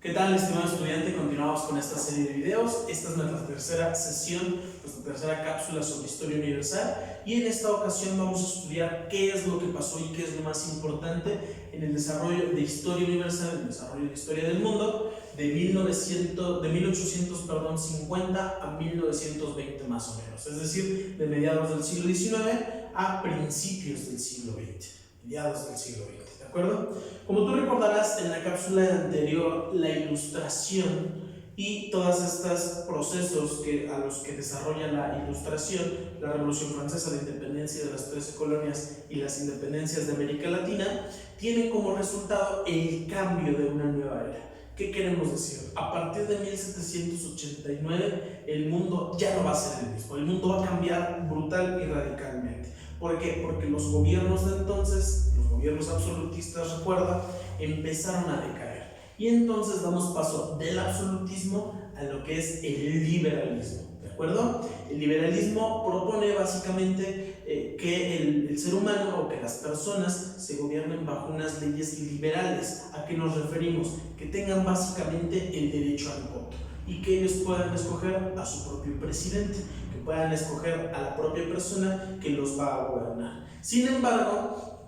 ¿Qué tal, estimado estudiante? Continuamos con esta serie de videos. Esta es nuestra tercera sesión, nuestra tercera cápsula sobre historia universal, y en esta ocasión vamos a estudiar qué es lo que pasó y qué es lo más importante en el desarrollo de historia universal, el desarrollo de la historia del mundo de 1850 a 1920 más o menos, es decir, de mediados del siglo XIX a principios del siglo XX, mediados del siglo XX. ¿De acuerdo? Como tú recordarás, en la cápsula anterior, la ilustración y todos estos procesos a los que desarrolla la ilustración, la Revolución Francesa, la independencia de las 13 colonias y las independencias de América Latina, tienen como resultado el cambio de una nueva era. ¿Qué queremos decir? A partir de 1789, el mundo ya no va a ser el mismo, el mundo va a cambiar brutal y radicalmente. ¿Por qué? Porque los gobiernos de entonces, los gobiernos absolutistas, recuerda, empezaron a decaer. Y entonces damos paso del absolutismo a lo que es el liberalismo. ¿De acuerdo? El liberalismo propone básicamente que el ser humano o que las personas se gobiernen bajo unas leyes liberales. ¿A qué nos referimos? Que tengan básicamente el derecho al voto y que ellos puedan escoger a su propio presidente, que puedan escoger a la propia persona que los va a gobernar. Sin embargo,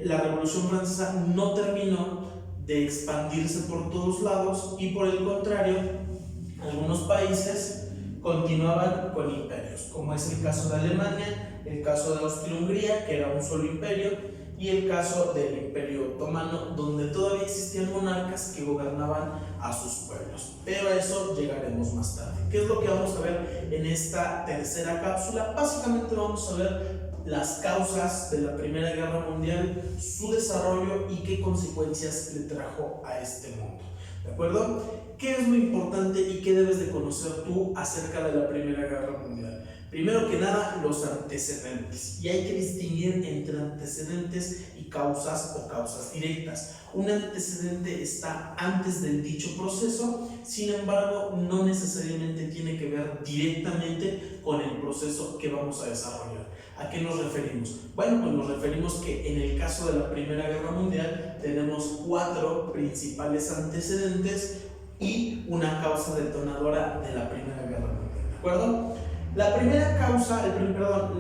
la Revolución Francesa no terminó de expandirse por todos lados y, por el contrario, algunos países continuaban con imperios, como es el caso de Alemania, el caso de Austria-Hungría, que era un solo imperio, y el caso del Imperio Otomano, donde todavía existían monarcas que gobernaban a sus pueblos. Pero a eso llegaremos más tarde. ¿Qué es lo que vamos a ver en esta tercera cápsula? Básicamente vamos a ver las causas de la Primera Guerra Mundial, su desarrollo y qué consecuencias le trajo a este mundo. ¿De acuerdo? ¿Qué es lo importante y qué debes de conocer tú acerca de la Primera Guerra Mundial? Primero que nada, los antecedentes. Y hay que distinguir entre antecedentes y causas o causas directas. Un antecedente está antes del dicho proceso, sin embargo, no necesariamente tiene que ver directamente con el proceso que vamos a desarrollar. ¿A qué nos referimos? Bueno, pues nos referimos que en el caso de la Primera Guerra Mundial tenemos 4 principales antecedentes y una causa detonadora de la Primera Guerra Mundial. ¿De acuerdo? La primera causa, el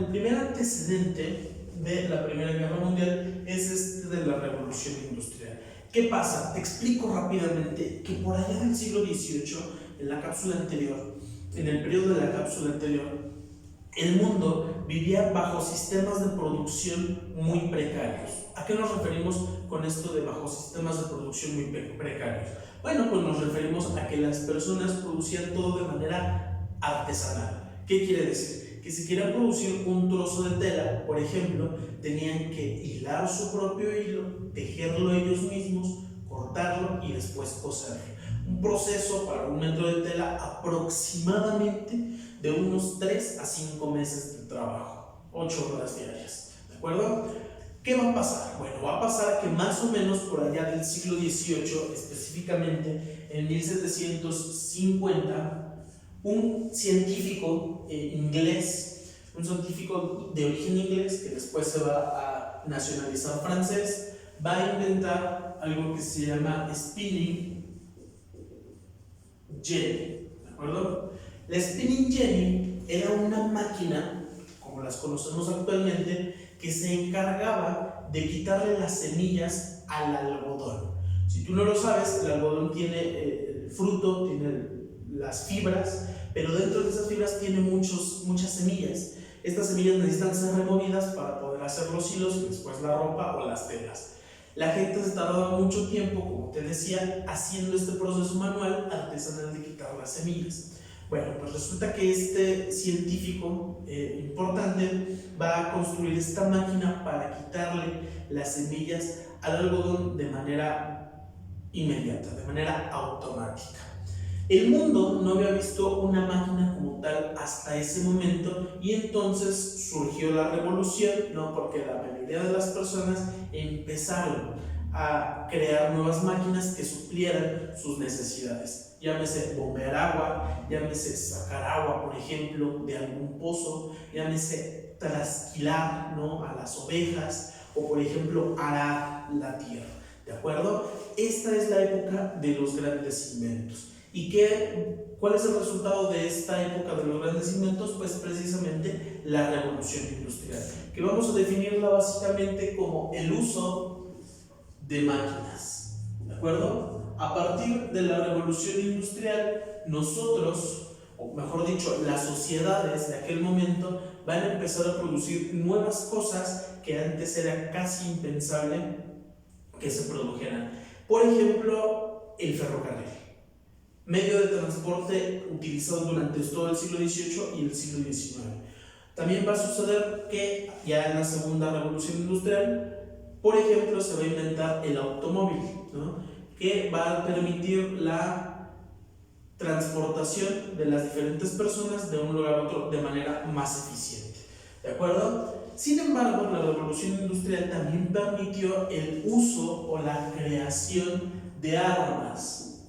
primer antecedente de la Primera Guerra Mundial es este de la Revolución Industrial. ¿Qué pasa? Te explico rápidamente que por allá del siglo XVIII, en la cápsula anterior, en el periodo de la cápsula anterior, el mundo vivía bajo sistemas de producción muy precarios. ¿A qué nos referimos con esto de bajo sistemas de producción muy precarios? Bueno, pues nos referimos a que las personas producían todo de manera artesanal. ¿Qué quiere decir? Que si querían producir un trozo de tela, por ejemplo, tenían que hilar su propio hilo, tejerlo ellos mismos, cortarlo y después coserlo. Un proceso para un metro de tela aproximadamente de unos 3 a 5 meses de trabajo, 8 horas diarias. ¿De acuerdo? ¿Qué va a pasar? Bueno, va a pasar que más o menos por allá del siglo XVIII, específicamente en 1750, un científico inglés, un científico de origen inglés que después se va a nacionalizar francés, va a inventar algo que se llama spinning jenny. ¿De acuerdo? La spinning jenny era una máquina, como las conocemos actualmente, que se encargaba de quitarle las semillas al algodón. Si tú no lo sabes, el algodón tiene el fruto, tiene las fibras, pero dentro de esas fibras tiene muchas semillas. Estas semillas necesitan ser removidas para poder hacer los hilos y después la ropa o las telas. La gente se tardaba mucho tiempo, como te decía, haciendo este proceso manual artesanal de quitar las semillas. Bueno, pues resulta que este científico importante va a construir esta máquina para quitarle las semillas al algodón de manera inmediata, de manera automática. El mundo no había visto una máquina como tal hasta ese momento, y entonces surgió la revolución, ¿no? Porque la mayoría de las personas empezaron a crear nuevas máquinas que suplieran sus necesidades. Llámese bombear agua, llámese sacar agua, por ejemplo, de algún pozo, llámese trasquilar, ¿no?, a las ovejas, o por ejemplo arar la tierra. ¿de acuerdo? Esta es la época de los grandes inventos. ¿Y cuál es el resultado de esta época de los grandes inventos? Pues precisamente la revolución industrial, que vamos a definirla básicamente como el uso de máquinas, ¿de acuerdo? A partir de la revolución industrial, nosotros, o mejor dicho, las sociedades de aquel momento van a empezar a producir nuevas cosas que antes era casi impensable que se produjeran. Por ejemplo, el ferrocarril, medio de transporte utilizado durante todo el siglo XVIII y el siglo XIX. También va a suceder que ya en la segunda revolución industrial, por ejemplo, se va a inventar el automóvil, ¿no? Que va a permitir la transportación de las diferentes personas de un lugar a otro de manera más eficiente, ¿de acuerdo? Sin embargo, la revolución industrial también permitió el uso o la creación de armas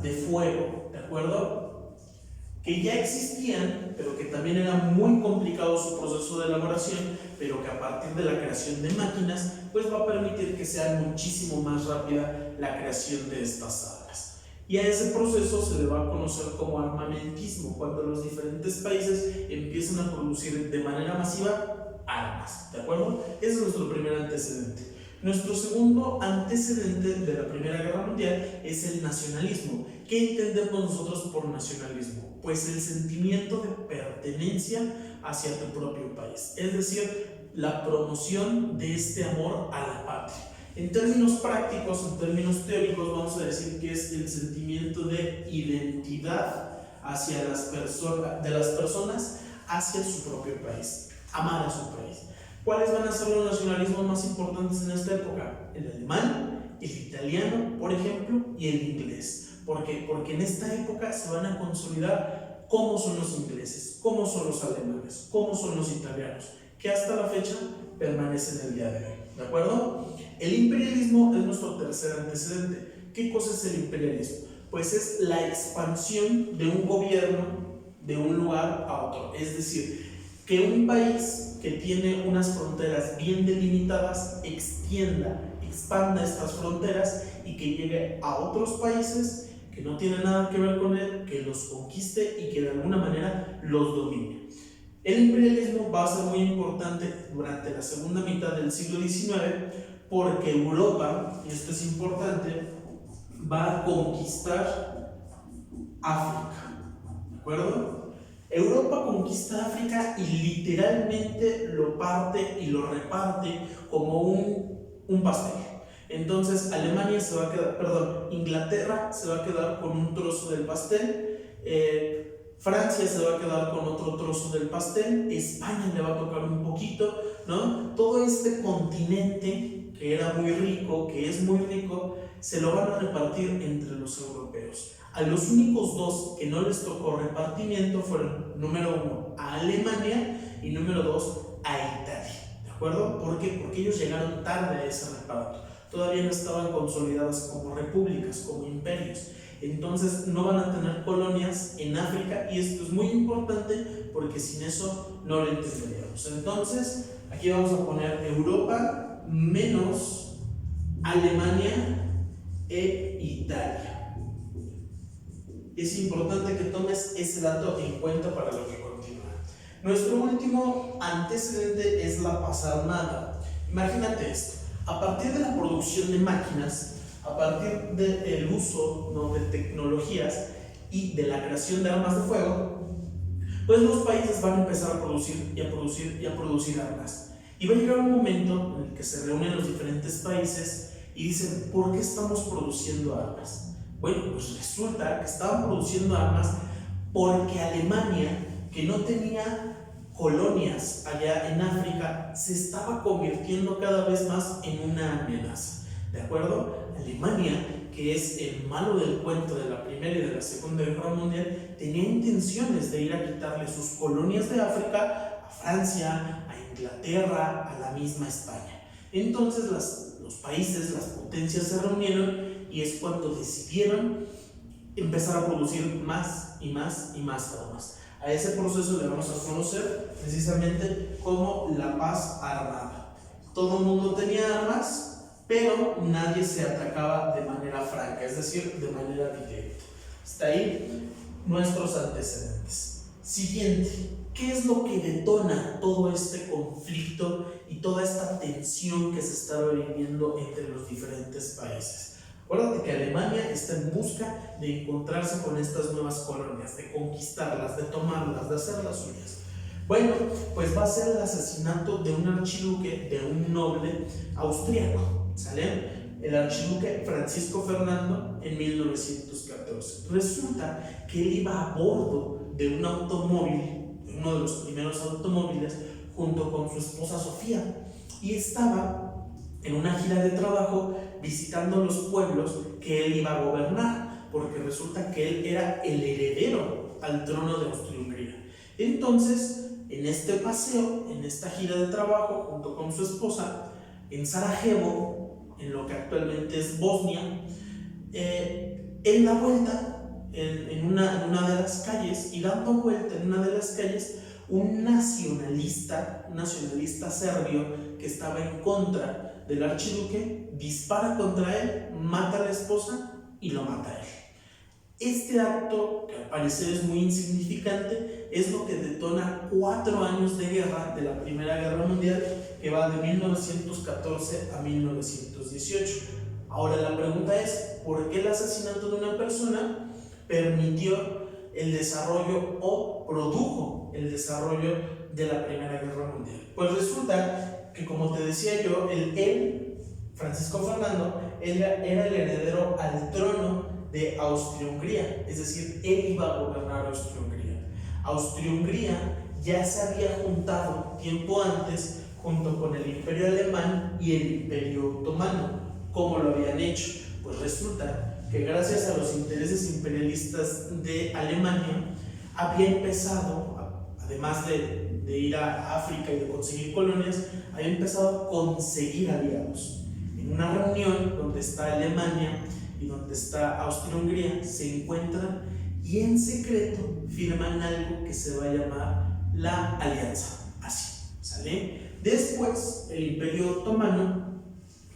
de fuego, ¿de acuerdo? Que ya existían, pero que también era muy complicado su proceso de elaboración, pero que a partir de la creación de máquinas, pues va a permitir que sea muchísimo más rápida la creación de estas armas. Y a ese proceso se le va a conocer como armamentismo, cuando los diferentes países empiezan a producir de manera masiva armas, ¿de acuerdo? Ese es nuestro primer antecedente. Nuestro segundo antecedente de la Primera Guerra Mundial es el nacionalismo. ¿Qué entendemos nosotros por nacionalismo? Pues el sentimiento de pertenencia hacia tu propio país, es decir, la promoción de este amor a la patria. En términos prácticos, en términos teóricos, vamos a decir que es el sentimiento de identidad hacia de las personas hacia su propio país, amar a su país. ¿Cuáles van a ser los nacionalismos más importantes en esta época? El alemán, el italiano, por ejemplo, y el inglés. ¿Por qué? Porque en esta época se van a consolidar cómo son los ingleses, cómo son los alemanes, cómo son los italianos, que hasta la fecha permanecen el día de hoy, ¿de acuerdo? El imperialismo es nuestro tercer antecedente. ¿Qué cosa es el imperialismo? Pues es la expansión de un gobierno de un lugar a otro, es decir, que un país que tiene unas fronteras bien delimitadas expanda estas fronteras y que llegue a otros países que no tienen nada que ver con él, que los conquiste y que de alguna manera los domine. El imperialismo va a ser muy importante durante la segunda mitad del siglo XIX porque Europa, y esto es importante, va a conquistar África, ¿de acuerdo? Europa conquista África y literalmente lo parte y lo reparte como un pastel. Entonces Inglaterra se va a quedar con un trozo del pastel, Francia se va a quedar con otro trozo del pastel, España le va a tocar un poquito, ¿no? Todo este continente que era muy rico, que es muy rico, se lo van a repartir entre los europeos. A los únicos dos que no les tocó repartimiento fueron, número uno, a Alemania y número dos, a Italia, ¿de acuerdo? ¿Por qué? Porque ellos llegaron tarde a ese reparto. Todavía no estaban consolidadas como repúblicas, como imperios. Entonces no van a tener colonias en África y esto es muy importante porque sin eso no lo entenderíamos. Entonces aquí vamos a poner Europa menos Alemania e Italia. Es importante que tomes ese dato en cuenta para lo que continúa. Nuestro último antecedente es la paz armada. Imagínate esto. A partir de la producción de máquinas, a partir del uso, ¿no?, de tecnologías y de la creación de armas de fuego, pues los países van a empezar a producir y a producir y a producir armas. Y va a llegar un momento en el que se reúnen los diferentes países y dicen, ¿por qué estamos produciendo armas? Bueno, pues resulta que estaban produciendo armas porque Alemania, que no tenía colonias allá en África, se estaba convirtiendo cada vez más en una amenaza, ¿de acuerdo? Alemania, que es el malo del cuento de la Primera y de la Segunda Guerra Mundial, tenía intenciones de ir a quitarle sus colonias de África a Francia, a Inglaterra, a la misma España. Entonces los países, las potencias se reunieron y es cuando decidieron empezar a producir más y más y más armas. A ese proceso le vamos a conocer precisamente como la paz armada. Todo el mundo tenía armas, pero nadie se atacaba de manera franca, es decir, de manera directa. Hasta ahí nuestros antecedentes. Siguiente, ¿qué es lo que detona todo este conflicto y toda esta tensión que se estaba viviendo entre los diferentes países? Acuérdate que Alemania está en busca de encontrarse con estas nuevas colonias, de conquistarlas, de tomarlas, de hacer las suyas. Bueno, pues va a ser el asesinato de un archiduque, de un noble austriaco, ¿sale? El archiduque Francisco Fernando en 1914. Resulta que él iba a bordo de un automóvil, de uno de los primeros automóviles, junto con su esposa Sofía, y estaba en una gira de trabajo visitando los pueblos que él iba a gobernar, porque resulta que él era el heredero al trono de Austria-Hungría. Entonces, en este paseo, en esta gira de trabajo junto con su esposa, en Sarajevo, en lo que actualmente es Bosnia, él da vuelta en una de las calles, y dando vuelta en una de las calles, un nacionalista serbio que estaba en contra del archiduque dispara contra él, mata a la esposa y lo mata a él. Este acto, que al parecer es muy insignificante, es lo que detona 4 años de guerra de la Primera Guerra Mundial, que va de 1914 a 1918. Ahora la pregunta es, ¿por qué el asesinato de una persona permitió el desarrollo o produjo el desarrollo de la Primera Guerra Mundial? Pues resulta que, como te decía yo, Francisco Fernando, era el heredero al trono de Austria-Hungría, es decir, él iba a gobernar Austria-Hungría. Austria-Hungría ya se había juntado tiempo antes junto con el Imperio Alemán y el Imperio Otomano. ¿Cómo lo habían hecho? Pues resulta que gracias a los intereses imperialistas de Alemania había empezado, además de ir a África y de conseguir colonias, había empezado a conseguir aliados. En una reunión donde está Alemania y donde está Austria-Hungría, se encuentran y en secreto firman algo que se va a llamar la Alianza. Así, ¿sale? Después, el Imperio Otomano,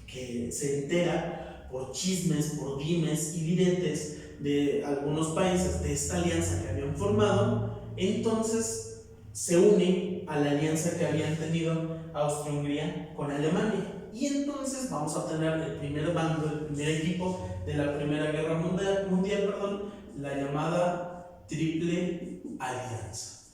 que se entera por chismes, por dimes y diretes de algunos países de esta alianza que habían formado, entonces se une a la alianza que habían tenido Austria-Hungría con Alemania. Y entonces vamos a tener el primer bando, el primer equipo de la Primera Guerra Mundial, la llamada Triple Alianza.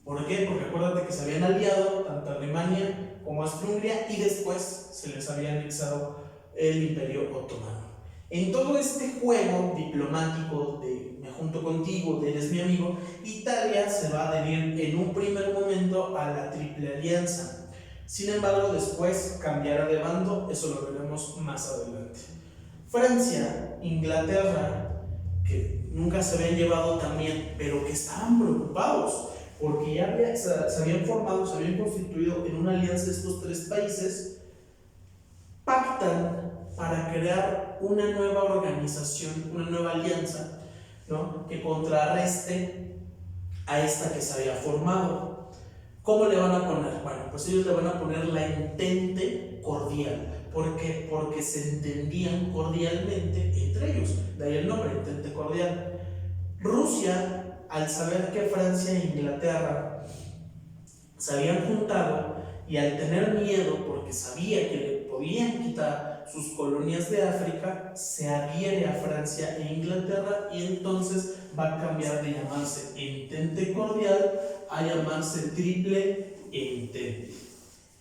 ¿Por qué? Porque acuérdate que se habían aliado tanto Alemania como Austria-Hungría y después se les había anexado el Imperio Otomano. En todo este juego diplomático de me junto contigo, de eres mi amigo, Italia se va a adherir en un primer momento a la Triple Alianza. Sin embargo, después cambiará de bando, eso lo veremos más adelante. Francia, Inglaterra, que nunca se habían llevado tan bien, pero que estaban preocupados porque ya se habían formado, se habían constituido en una alianza de estos 3 países, pactan para crear una nueva organización, una nueva alianza, ¿no?, que contrarreste a esta que se había formado. ¿Cómo le van a poner? Bueno, pues ellos le van a poner la Entente Cordial. ¿Por qué? Porque se entendían cordialmente entre ellos. De ahí el nombre, Entente Cordial. Rusia, al saber que Francia e Inglaterra se habían juntado y al tener miedo porque sabía que le podían quitar sus colonias de África, se adhiere a Francia e Inglaterra y entonces va a cambiar de llamarse Entente Cordial a llamarse Triple Entente.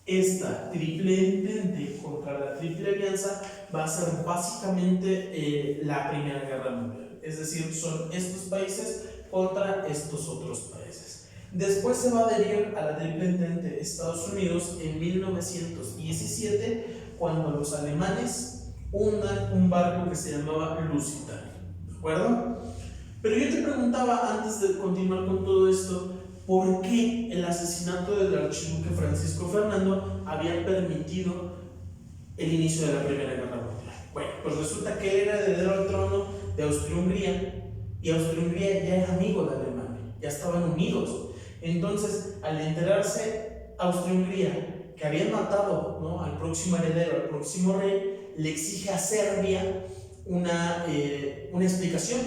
Esta Triple Entente contra la Triple Alianza va a ser básicamente la Primera Guerra Mundial. Es decir, son estos países contra estos otros países. Después se va a adherir a la Triple Entente Estados Unidos en 1917, cuando los alemanes hundan un barco que se llamaba Lusitania. ¿De acuerdo? Pero yo te preguntaba, antes de continuar con todo esto, ¿por qué el asesinato del archiduque Francisco Fernando había permitido el inicio de la Primera Guerra Mundial? Bueno, pues resulta que él era heredero al trono de Austria-Hungría y Austria-Hungría ya era amigo de Alemania, ya estaban unidos. Entonces, al enterarse Austria-Hungría que habían matado, ¿no?, al próximo heredero, al próximo rey, le exige a Serbia una explicación,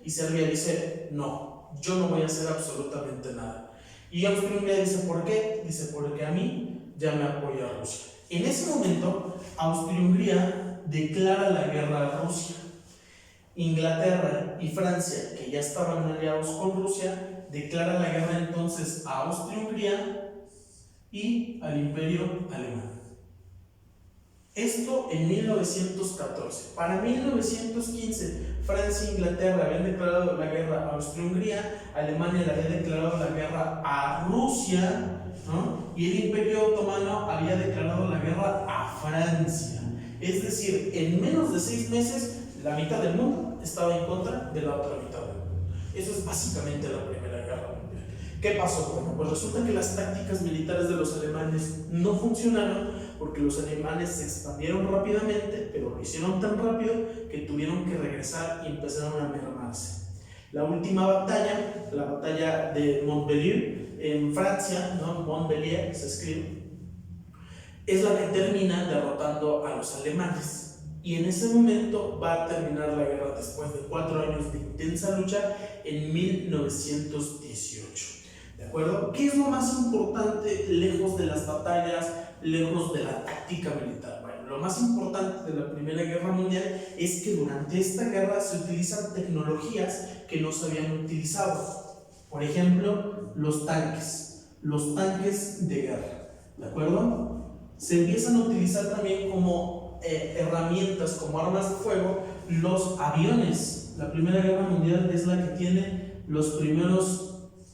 y Serbia dice: no, yo no voy a hacer absolutamente nada. Y Austria-Hungría dice: ¿por qué? Dice: porque a mí ya me apoya Rusia. En ese momento, Austria-Hungría declara la guerra a Rusia. Inglaterra y Francia, que ya estaban aliados con Rusia, declaran la guerra entonces a Austria-Hungría y al Imperio Alemán. Esto en 1914. Para 1915, Francia e Inglaterra habían declarado la guerra a Austria-Hungría, Alemania le había declarado la guerra a Rusia, ¿no? Y el Imperio Otomano había declarado la guerra a Francia. Es decir, en menos de 6 meses, la mitad del mundo estaba en contra de la otra mitad del mundo. Eso es básicamente la Primera Guerra Mundial. ¿Qué pasó? Bueno, pues resulta que las tácticas militares de los alemanes no funcionaron, porque los alemanes se expandieron rápidamente, pero lo hicieron tan rápido que tuvieron que regresar y empezaron a mermarse. La última batalla, la batalla de Montbellier, en Francia, ¿no? Montbellier se escribe, es la que termina derrotando a los alemanes. Y en ese momento va a terminar la guerra después de 4 años de intensa lucha en 1918. ¿De acuerdo? ¿Qué es lo más importante lejos de las batallas, lejos de la táctica militar? Bueno, lo más importante de la Primera Guerra Mundial es que durante esta guerra se utilizan tecnologías que no se habían utilizado. Por ejemplo, los tanques de guerra. ¿De acuerdo? Se empiezan a utilizar también como herramientas, como armas de fuego, los aviones. La Primera Guerra Mundial es la que tiene los primeros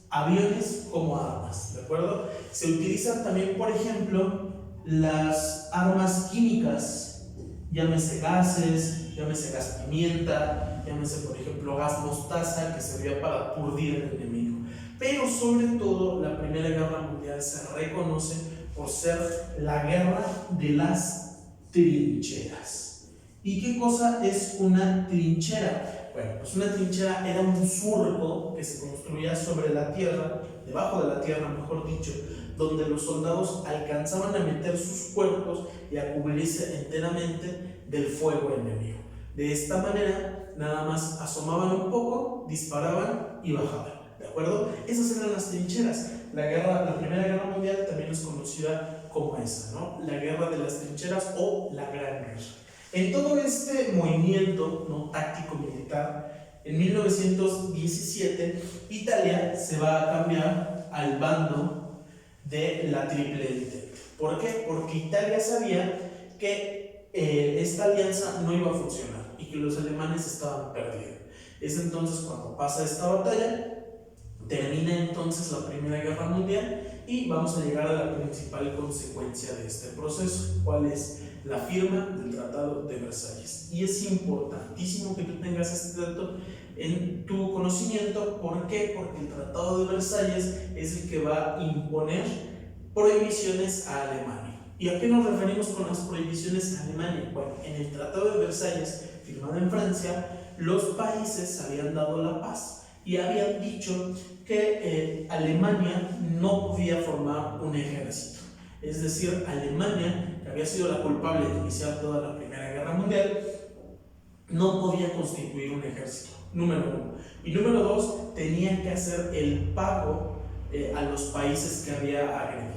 aviones como armas, ¿de acuerdo? Se utilizan también, por ejemplo, las armas químicas, llámese gases, llámese gas pimienta, llámese, por ejemplo, gas mostaza, que servía para aturdir al enemigo. Pero sobre todo, la Primera Guerra Mundial se reconoce por ser la guerra de las trincheras. ¿Y qué cosa es una trinchera? Bueno, pues una trinchera era un surco que se construía sobre la tierra, debajo de la tierra, mejor dicho, donde los soldados alcanzaban a meter sus cuerpos y a cubrirse enteramente del fuego enemigo. De esta manera, nada más asomaban un poco, disparaban y bajaban. ¿De acuerdo? Esas eran las trincheras. La Primera Guerra Mundial también es conocida como esa, ¿no? La guerra de las trincheras o la Gran Guerra. En todo este movimiento, ¿no?, táctico militar, en 1917 Italia se va a cambiar al bando de la Triple Entente. ¿Por qué? Porque Italia sabía que esta alianza no iba a funcionar y que los alemanes estaban perdidos. Es entonces cuando pasa esta batalla. Termina entonces la Primera Guerra Mundial y vamos a llegar a la principal consecuencia de este proceso, cuál es la firma del Tratado de Versalles. Y es importantísimo que tú tengas este dato en tu conocimiento. ¿Por qué? Porque el Tratado de Versalles es el que va a imponer prohibiciones a Alemania. ¿Y a qué nos referimos con las prohibiciones a Alemania? Bueno, en el Tratado de Versalles, firmado en Francia, los países habían dado la paz y habían dicho que Alemania no podía formar un ejército. Es decir, Alemania, que había sido la culpable de iniciar toda la Primera Guerra Mundial, no podía constituir un ejército, número 1. Y número 2, tenía que hacer el pago a los países que había agredido.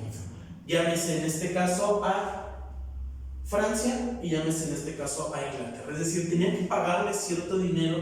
Llámese en este caso a Francia y llámese en este caso a Inglaterra. Es decir, tenía que pagarle cierto dinero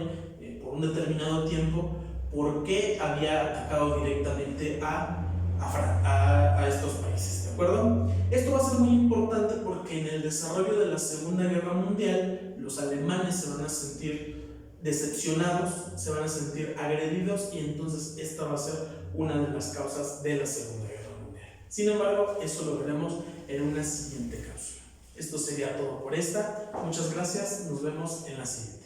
por un determinado tiempo porque había atacado directamente a estos países, ¿de acuerdo? Esto va a ser muy importante porque en el desarrollo de la Segunda Guerra Mundial los alemanes se van a sentir decepcionados, se van a sentir agredidos y entonces esta va a ser una de las causas de la Segunda Guerra Mundial. Sin embargo, eso lo veremos en una siguiente cápsula. Esto sería todo por esta. Muchas gracias, nos vemos en la siguiente.